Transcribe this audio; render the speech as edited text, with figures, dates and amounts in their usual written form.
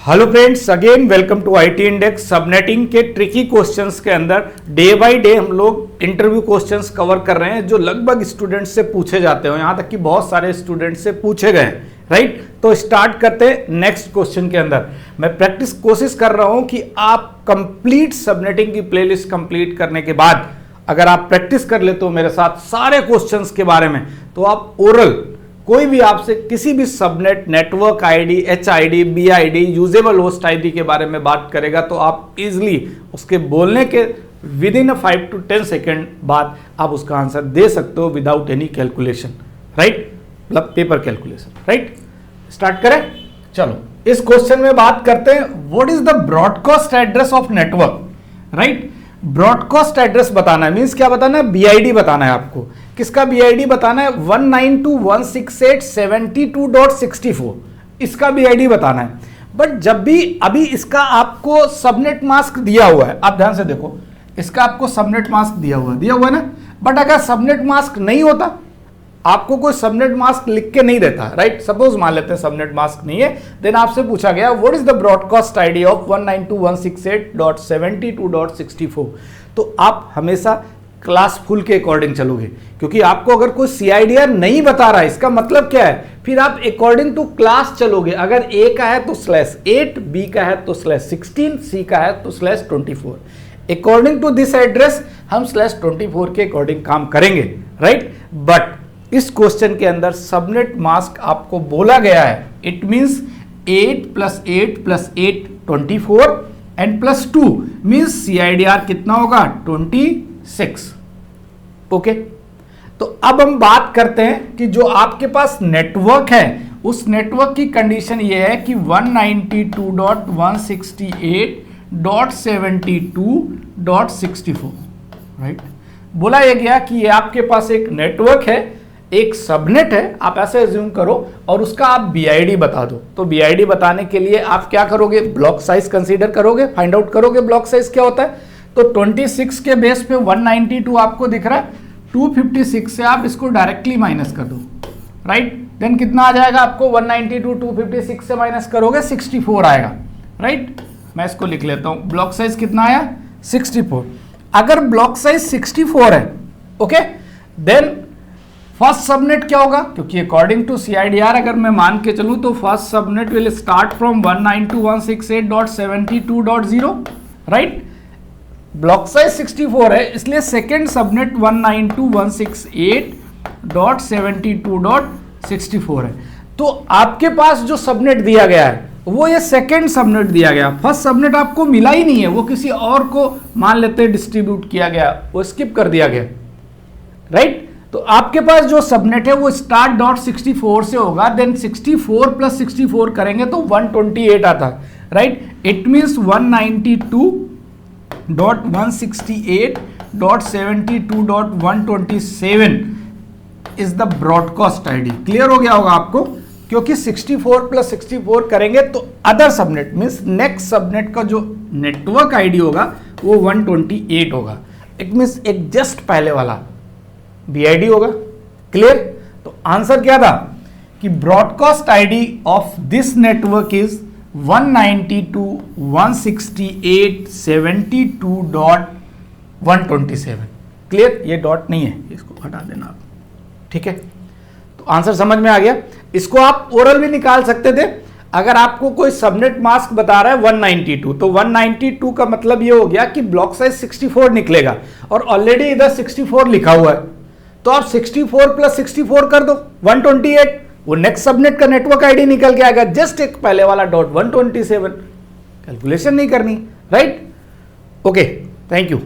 Hello friends, again welcome to IT index. Subnetting के tricky questions के अंदर day by day हम लोग इंटरव्यू क्वेश्चंस कवर कर रहे हैं जो लगभग स्टूडेंट्स से पूछे जाते हो, यहाँ तक कि बहुत सारे स्टूडेंट्स से पूछे गए हैं, राइट। तो स्टार्ट करते हैं नेक्स्ट क्वेश्चन के अंदर। मैं कोशिश कर रहा हूं कि आप कंप्लीट सबनेटिंग की प्लेलिस्ट कंप्लीट करने के बाद अगर आप प्रैक्टिस कर लेते हो मेरे साथ सारे क्वेश्चंस के बारे में, तो आप ओरल कोई भी आपसे किसी भी subnet, network ID, HID, BID, usable host ID के बारे में बात करेगा तो आप इजीली उसके बोलने के विद इन 5 to 10 सेकेंड बाद आप उसका आंसर दे सकते हो विदाउट एनी कैलकुलेशन, राइट, मतलब पेपर कैलकुलेशन, राइट। स्टार्ट करें, चलो इस क्वेश्चन में बात करते हैं what is the broadcast address of network, right. Broadcast address बताना है, मींस क्या बताना है, BID बताना है आपको। किसका BID बताना है? 192.168.72.64 इसका BID बताना है। बट जब भी अभी इसका आपको सबनेट मास्क दिया हुआ है, आप ध्यान से देखो, इसका आपको सबनेट मास्क दिया हुआ है ना। बट अगर सबनेट मास्क नहीं होता, आपको कोई सबनेट मास्क लिख के नहीं देता, राइट। सपोज मान लेते हैं सबनेट मास्क नहीं है, देन आपसे पूछा गया what is the broadcast ID of 192.168.72.64, तो आप हमेशा क्लास फुल के अकॉर्डिंग चलोगे, क्योंकि आपको अगर कोई CIDR नहीं बता रहा है, इसका मतलब क्या है, फिर आप अकॉर्डिंग टू क्लास चलोगे। अगर A का है तो /8, B का है तो /16, C का है तो /24। अकॉर्डिंग टू दिस एड्रेस हम /24 के अकॉर्डिंग काम करेंगे, राइट। बट इस क्वेश्चन के अंदर सबनेट मास्क आपको बोला गया है, it means 8 + 8 + 8 24 and +2 means CIDR कितना होगा? 26। ओके, तो अब हम बात करते हैं कि जो आपके पास नेटवर्क है उस नेटवर्क की कंडीशन ये है कि 192.168.72.64, राइट। बोला यह गया कि ये आपके पास एक नेटवर्क है, एक सबनेट है, आप ऐसे एज्यूम करो, और उसका आप BID बता दो। तो BID बताने के लिए आप क्या करोगे? ब्लॉक साइज कंसीडर करोगे, फाइंड आउट करोगे ब्लॉक साइज क्या होता है। तो 26 के बेस पे 192 आपको दिख रहा है, 256 से आप इसको डायरेक्टली माइनस कर दो, राइट। देन कितना आ जाएगा आपको? 192 256 से माइनस करोगे 64 आएगा, राइट। मैं इसको लिख लेता हूं, ब्लॉक साइज कितना आया? 64। अगर ब्लॉक साइज 64 है, ओके, देन फर्स्ट सबनेट क्या होगा? क्योंकि अकॉर्डिंग टू CIDR अगर मैं मान के चलूं तो first subnet will start from 192.168.72.0, right. Block size 64 है, इसलिए सेकेंड सबनेट 192.168.72.64 है। तो आपके पास जो सबनेट दिया गया है वो ये सेकेंड सबनेट दिया गया, फर्स्ट सबनेट आपको मिला ही नहीं है, वो किसी और को मान लेते हैं डिस्ट्रीब्यूट किया गया, वो स्किप कर दिया गया, राइट। तो आपके पास जो सबनेट है वो start.64 से होगा, देन 64 + 64 करेंगे तो 128 आता है, right. It means 192.168.72.127 is the broadcast ID. Clear हो गया होगा आपको, क्योंकि 64 + 64 करेंगे तो other subnet means next subnet का जो नेटवर्क आईडी होगा वो 128 होगा। इट मींस एक जस्ट पहले वाला BID होगा। क्लियर? तो आंसर क्या था कि broadcast ID of this network is 192.168.72.127। Clear? ये डॉट नहीं है, इसको हटा देना आप, ठीक है। तो आंसर समझ में आ गया। इसको आप ओरल भी निकाल सकते थे। अगर आपको कोई सबनेट मास्क बता रहा है 192, तो 192 का मतलब ये हो गया कि ब्लॉक साइज 64 निकलेगा, और ऑलरेडी इधर 64 लिखा हुआ है, तो आप 64 + 64 कर दो 128, वो नेक्स्ट सबनेट का नेटवर्क आईडी निकल के आएगा, जस्ट एक पहले वाला डॉट 127, कैलकुलेशन नहीं करनी, राइट। Okay, thank you.